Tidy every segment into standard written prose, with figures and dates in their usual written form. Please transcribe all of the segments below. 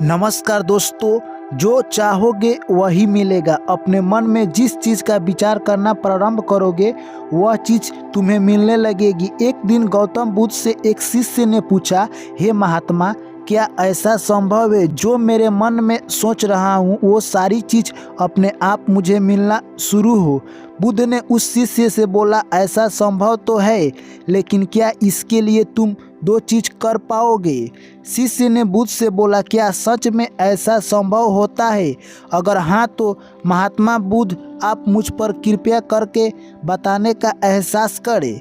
नमस्कार दोस्तों, जो चाहोगे वही मिलेगा। अपने मन में जिस चीज़ का विचार करना प्रारंभ करोगे वह चीज़ तुम्हें मिलने लगेगी। एक दिन गौतम बुद्ध से एक शिष्य ने पूछा, हे महात्मा, क्या ऐसा संभव है जो मेरे मन में सोच रहा हूँ वो सारी चीज़ अपने आप मुझे मिलना शुरू हो? बुद्ध ने उस शिष्य से बोला, ऐसा संभव तो है, लेकिन क्या इसके लिए तुम दो चीज कर पाओगे? शिष्य ने बुद्ध से बोला, क्या सच में ऐसा संभव होता है? अगर हाँ तो महात्मा बुद्ध, आप मुझ पर कृपया करके बताने का एहसास करें।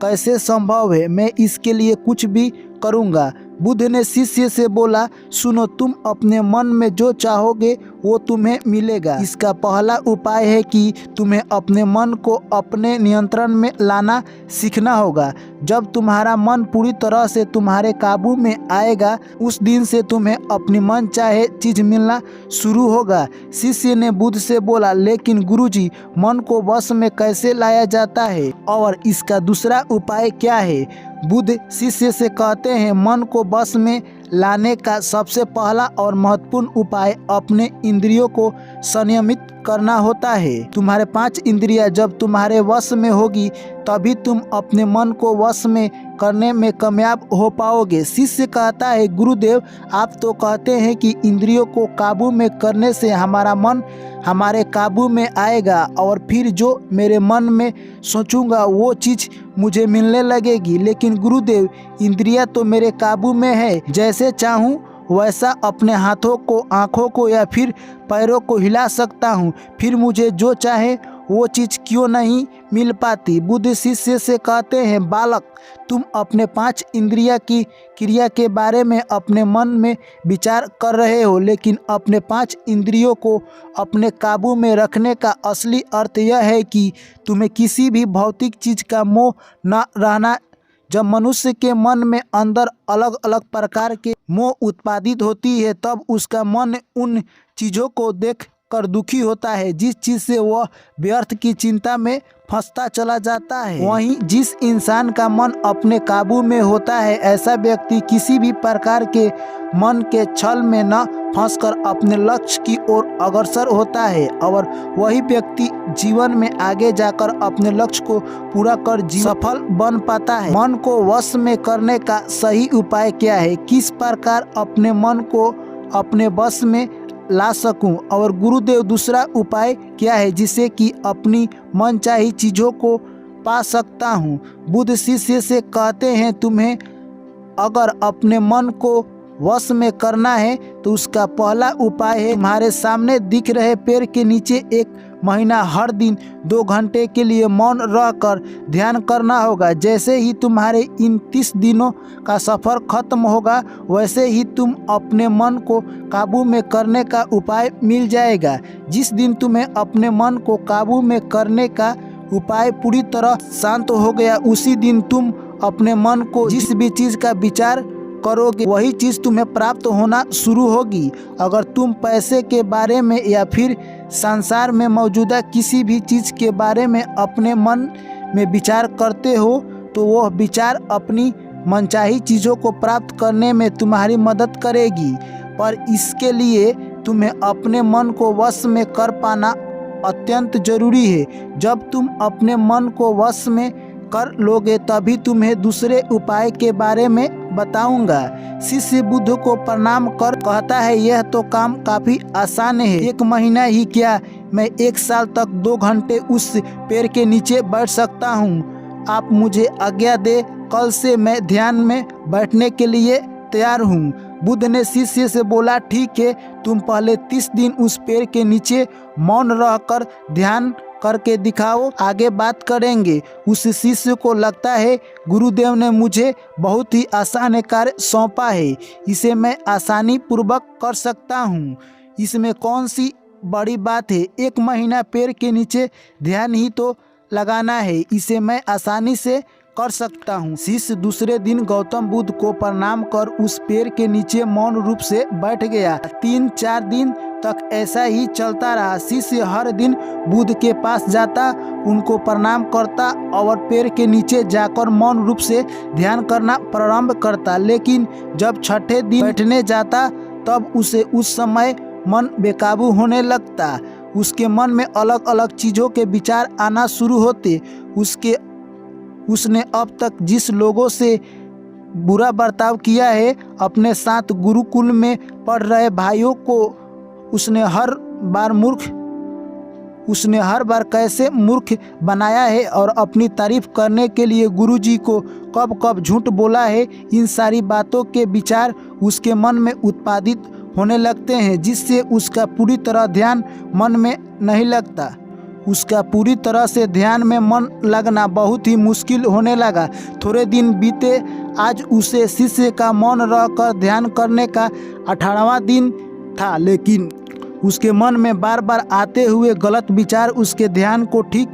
कैसे संभव है? मैं इसके लिए कुछ भी करूँगा। बुद्ध ने शिष्य से बोला, सुनो, तुम अपने मन में जो चाहोगे वो तुम्हें मिलेगा। इसका पहला उपाय है कि तुम्हें अपने मन को अपने नियंत्रण में लाना सीखना होगा। जब तुम्हारा मन पूरी तरह से तुम्हारे काबू में आएगा, उस दिन से तुम्हें अपनी मन चाहे चीज़ मिलना शुरू होगा। शिष्य ने बुद्ध से बोला, लेकिन गुरुजी, मन को वश में कैसे लाया जाता है और इसका दूसरा उपाय क्या है? बुद्ध शिष्य से कहते हैं, मन को वश में लाने का सबसे पहला और महत्वपूर्ण उपाय अपने इंद्रियों को संयमित करना होता है। तुम्हारे 5 इंद्रियां जब तुम्हारे वश में होगी तभी तुम अपने मन को वश में करने में कामयाब हो पाओगे। शिष्य कहता है, गुरुदेव, आप तो कहते हैं कि इंद्रियों को काबू में करने से हमारा मन हमारे काबू में आएगा और फिर जो मेरे मन में सोचूंगा वो चीज़ मुझे मिलने लगेगी। लेकिन गुरुदेव, इंद्रियां तो मेरे काबू में है। जैसे चाहूँ वैसा अपने हाथों को, आँखों को या फिर पैरों को हिला सकता हूँ, फिर मुझे जो चाहे वो चीज़ क्यों नहीं मिल पाती? बुद्ध शिष्य से कहते हैं, बालक, तुम अपने 5 इंद्रिया की क्रिया के बारे में अपने मन में विचार कर रहे हो, लेकिन अपने 5 इंद्रियों को अपने काबू में रखने का असली अर्थ यह है कि तुम्हें किसी भी भौतिक चीज़ का मोह न रहना। जब मनुष्य के मन में अंदर अलग अलग प्रकार के मोह उत्पादित होती है, तब उसका मन उन चीज़ों को देख कर दुखी होता है जिस चीज़ से वह व्यर्थ की चिंता में फंसता चला जाता है। वहीं जिस इंसान का मन अपने काबू में होता है, ऐसा व्यक्ति किसी भी प्रकार के मन के छल में न फंसकर अपने लक्ष्य की ओर अग्रसर होता है और वही व्यक्ति जीवन में आगे जाकर अपने लक्ष्य को पूरा कर सफल बन पाता है। मन को वश में करने का सही उपाय क्या है? किस प्रकार अपने मन को अपने वश में ला सकूं? और गुरुदेव, दूसरा उपाय क्या है जिससे कि अपनी मनचाही चीज़ों को पा सकता हूं? बुद्ध शिष्य से कहते हैं, तुम्हें अगर अपने मन को वश में करना है तो उसका पहला उपाय है तुम्हारे सामने दिख रहे पेड़ के नीचे 1 महीना हर दिन 2 घंटे के लिए मौन रहकर ध्यान करना होगा। जैसे ही तुम्हारे इन 30 दिनों का सफ़र खत्म होगा, वैसे ही तुम अपने मन को काबू में करने का उपाय मिल जाएगा। जिस दिन तुम्हें अपने मन को काबू में करने का उपाय पूरी तरह शांत हो गया, उसी दिन तुम अपने मन को जिस भी चीज़ का विचार करोगे वही चीज़ तुम्हें प्राप्त होना शुरू होगी। अगर तुम पैसे के बारे में या फिर संसार में मौजूदा किसी भी चीज़ के बारे में अपने मन में विचार करते हो तो वह विचार अपनी मनचाही चीज़ों को प्राप्त करने में तुम्हारी मदद करेगी। पर इसके लिए तुम्हें अपने मन को वश में कर पाना अत्यंत जरूरी है। जब तुम अपने मन को वश में कर लोगे तभी तुम्हें दूसरे उपाय के बारे में बताऊंगा। शिष्य बुद्ध को प्रणाम कर कहता है, यह तो काम काफ़ी आसान है। 1 महीना ही क्या, मैं 1 साल तक 2 घंटे उस पेड़ के नीचे बैठ सकता हूँ। आप मुझे आज्ञा दे, कल से मैं ध्यान में बैठने के लिए तैयार हूँ। बुद्ध ने शिष्य से बोला, ठीक है, तुम पहले 30 दिन उस पेड़ के नीचे मौन रहकर ध्यान करके दिखाओ, आगे बात करेंगे। उस शिष्य को लगता है, गुरुदेव ने मुझे बहुत ही आसान कार्य सौंपा है, इसे मैं आसानी पूर्वक कर सकता हूँ। इसमें कौन सी बड़ी बात है? 1 महीना पेड़ के नीचे ध्यान ही तो लगाना है, इसे मैं आसानी से कर सकता हूँ। शिष्य दूसरे दिन गौतम बुद्ध को प्रणाम कर उस पेड़ के नीचे मौन रूप से बैठ गया। 3-4 दिन तक ऐसा ही चलता रहा। शिष्य हर दिन बुद्ध के पास जाता, उनको प्रणाम करता और पेड़ के नीचे जाकर मौन रूप से ध्यान करना प्रारंभ करता। लेकिन जब 6ठे दिन बैठने जाता तब उसे उस समय मन बेकाबू होने लगता। उसके मन में अलग अलग चीज़ों के विचार आना शुरू होते। उसने अब तक जिस लोगों से बुरा बर्ताव किया है, अपने साथ गुरुकुल में पढ़ रहे भाइयों को उसने हर बार कैसे मूर्ख बनाया है और अपनी तारीफ करने के लिए गुरुजी को कब कब झूठ बोला है, इन सारी बातों के विचार उसके मन में उत्पादित होने लगते हैं, जिससे उसका पूरी तरह ध्यान मन में नहीं लगता। उसका पूरी तरह से ध्यान में मन लगना बहुत ही मुश्किल होने लगा। थोड़े दिन बीते, आज उसे शिष्य का मौन रहकर ध्यान करने का 18वां दिन था, लेकिन उसके मन में बार बार आते हुए गलत विचार उसके ध्यान को ठीक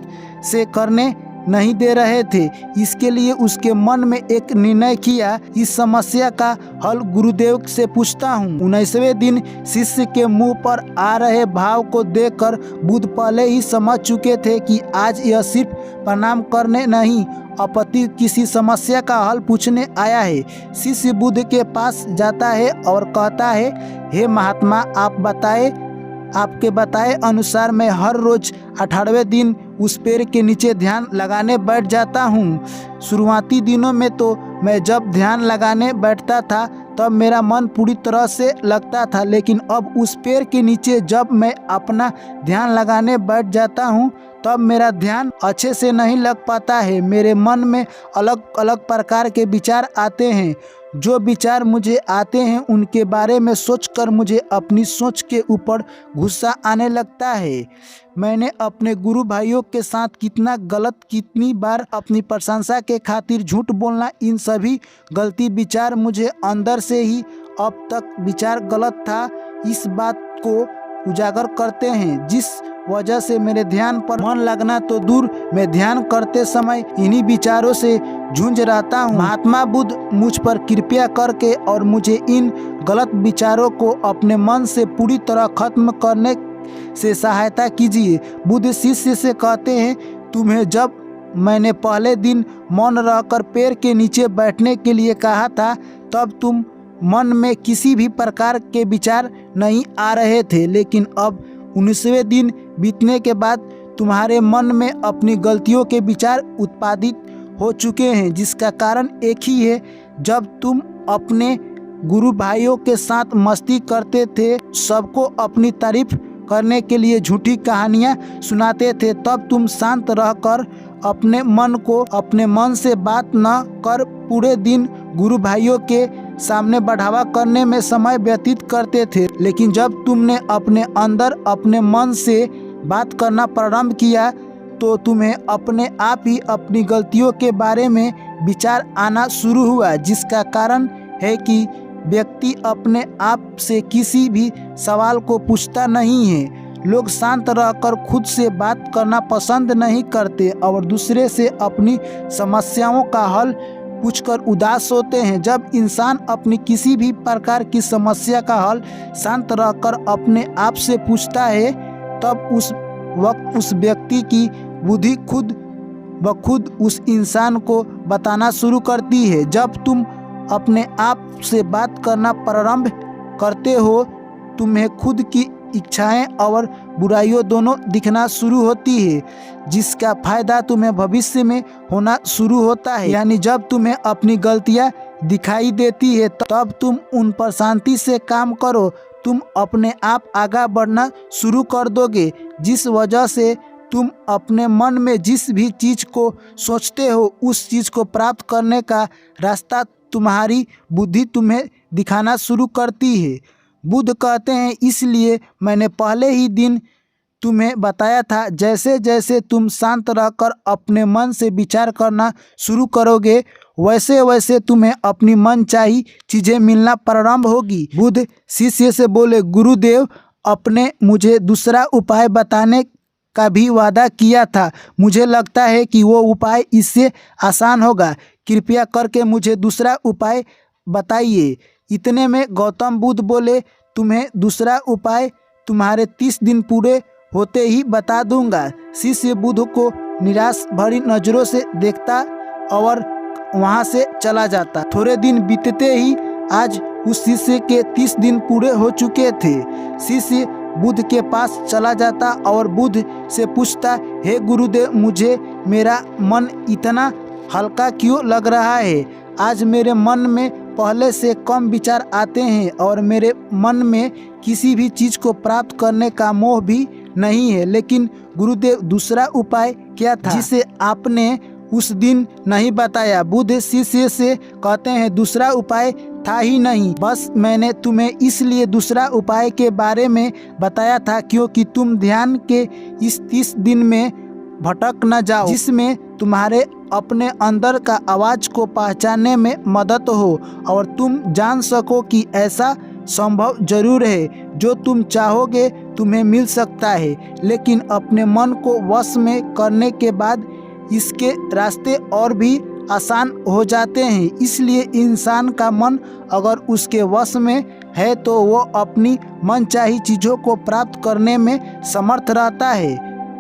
से करने नहीं दे रहे थे। इसके लिए उसके मन में एक निर्णय किया, इस समस्या का हल गुरुदेव से पूछता हूँ। 19वें दिन शिष्य के मुंह पर आ रहे भाव को देखकर बुद्ध पहले ही समझ चुके थे कि आज यह सिर्फ प्रणाम करने नहीं, अपितु किसी समस्या का हल पूछने आया है। शिष्य बुद्ध के पास जाता है और कहता है, हे महात्मा, आपके बताए अनुसार मैं हर रोज 18वें दिन उस पेड़ के नीचे ध्यान लगाने बैठ जाता हूँ। शुरुआती दिनों में तो मैं जब ध्यान लगाने बैठता था तब मेरा मन पूरी तरह से लगता था, लेकिन अब उस पेड़ के नीचे जब मैं अपना ध्यान लगाने बैठ जाता हूँ तब मेरा ध्यान अच्छे से नहीं लग पाता है। मेरे मन में अलग अलग प्रकार के विचार आते हैं। जो विचार मुझे आते हैं उनके बारे में सोचकर मुझे अपनी सोच के ऊपर गुस्सा आने लगता है। मैंने अपने गुरु भाइयों के साथ कितना गलत, कितनी बार अपनी प्रशंसा के खातिर झूठ बोलना, इन सभी गलती विचार मुझे अंदर से ही अब तक विचार गलत था, इस बात को उजागर करते हैं, जिस वजह से मेरे ध्यान पर मन लगना तो दूर, मैं ध्यान करते समय इन्हीं विचारों से जूझ रहता हूँ। महात्मा बुद्ध मुझ पर कृपया करके और मुझे इन गलत विचारों को अपने मन से पूरी तरह खत्म करने से सहायता कीजिए। बुद्ध शिष्य से कहते हैं, तुम्हें जब मैंने पहले दिन मौन रहकर पेड़ के नीचे बैठने के लिए कहा था तब तुम मन में किसी भी प्रकार के विचार नहीं आ रहे थे, लेकिन अब 19वें दिन बीतने के बाद तुम्हारे मन में अपनी गलतियों के विचार उत्पादित हो चुके हैं, जिसका कारण एक ही है। जब तुम अपने गुरु भाइयों के साथ मस्ती करते थे, सबको अपनी तारीफ करने के लिए झूठी कहानियाँ सुनाते थे, तब तुम शांत रहकर अपने मन को अपने मन से बात न कर पूरे दिन गुरु भाइयों के सामने बढ़ावा करने में समय व्यतीत करते थे। लेकिन जब तुमने अपने अंदर अपने मन से बात करना प्रारंभ किया तो तुम्हें अपने आप ही अपनी गलतियों के बारे में विचार आना शुरू हुआ, जिसका कारण है कि व्यक्ति अपने आप से किसी भी सवाल को पूछता नहीं है। लोग शांत रहकर खुद से बात करना पसंद नहीं करते और दूसरे से अपनी समस्याओं का हल पूछकर उदास होते हैं। जब इंसान अपनी किसी भी प्रकार की समस्या का हल शांत रहकर अपने आप से पूछता है, तब उस वक्त उस व्यक्ति की बुद्धि खुद ब खुद उस इंसान को बताना शुरू करती है। जब तुम अपने आप से बात करना प्रारंभ करते हो, तुम्हें खुद की इच्छाएं और बुराइयों दोनों दिखना शुरू होती है, जिसका फायदा तुम्हें भविष्य में होना शुरू होता है। यानी जब तुम्हें अपनी गलतियां दिखाई देती है तब तुम उन पर शांति से काम करो, तुम अपने आप आगे बढ़ना शुरू कर दोगे। जिस वजह से तुम अपने मन में जिस भी चीज़ को सोचते हो उस चीज़ को प्राप्त करने का रास्ता तुम्हारी बुद्धि तुम्हें दिखाना शुरू करती है। बुद्ध कहते हैं, इसलिए मैंने पहले ही दिन तुम्हें बताया था, जैसे जैसे तुम शांत रहकर अपने मन से विचार करना शुरू करोगे वैसे वैसे तुम्हें अपनी मनचाही चीज़ें मिलना प्रारंभ होगी। बुद्ध शिष्य से बोले, गुरुदेव, अपने मुझे दूसरा उपाय बताने का भी वादा किया था, मुझे लगता है कि वो उपाय इससे आसान होगा, कृपया करके मुझे दूसरा उपाय बताइए। इतने में गौतम बुद्ध बोले, तुम्हें दूसरा उपाय तुम्हारे 30 दिन पूरे होते ही बता दूंगा। शिष्य बुद्ध को निराश भरी नज़रों से देखता और वहां से चला जाता। थोड़े दिन बीतते ही आज उस शिष्य के 30 दिन पूरे हो चुके थे। शिष्य बुद्ध के पास चला जाता और बुद्ध से पूछता, हे गुरुदेव, मुझे मेरा मन इतना हल्का क्यों लग रहा है? आज मेरे मन में पहले से कम विचार आते हैं और मेरे मन में किसी भी चीज़ को प्राप्त करने का मोह भी नहीं है। लेकिन गुरुदेव, दूसरा उपाय क्या था जिसे आपने उस दिन नहीं बताया? बुद्ध शिष्य से कहते हैं, दूसरा उपाय था ही नहीं, बस मैंने तुम्हें इसलिए दूसरा उपाय के बारे में बताया था क्योंकि तुम ध्यान के इस 30 दिन में भटक न जाओ, जिसमें तुम्हारे अपने अंदर का आवाज़ को पहचानने में मदद हो और तुम जान सको कि ऐसा संभव जरूर है, जो तुम चाहोगे तुम्हें मिल सकता है। लेकिन अपने मन को वश में करने के बाद इसके रास्ते और भी आसान हो जाते हैं। इसलिए इंसान का मन अगर उसके वश में है तो वो अपनी मनचाही चीज़ों को प्राप्त करने में समर्थ रहता है।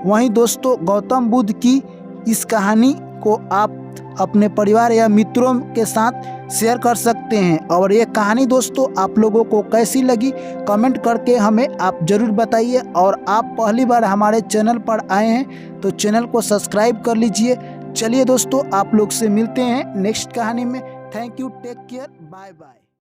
वहीं दोस्तों, गौतम बुद्ध की इस कहानी को आप अपने परिवार या मित्रों के साथ शेयर कर सकते हैं। और ये कहानी दोस्तों आप लोगों को कैसी लगी कमेंट करके हमें आप ज़रूर बताइए। और आप पहली बार हमारे चैनल पर आए हैं तो चैनल को सब्सक्राइब कर लीजिए। चलिए दोस्तों, आप लोग से मिलते हैं नेक्स्ट कहानी में। Thank you, take care, bye bye.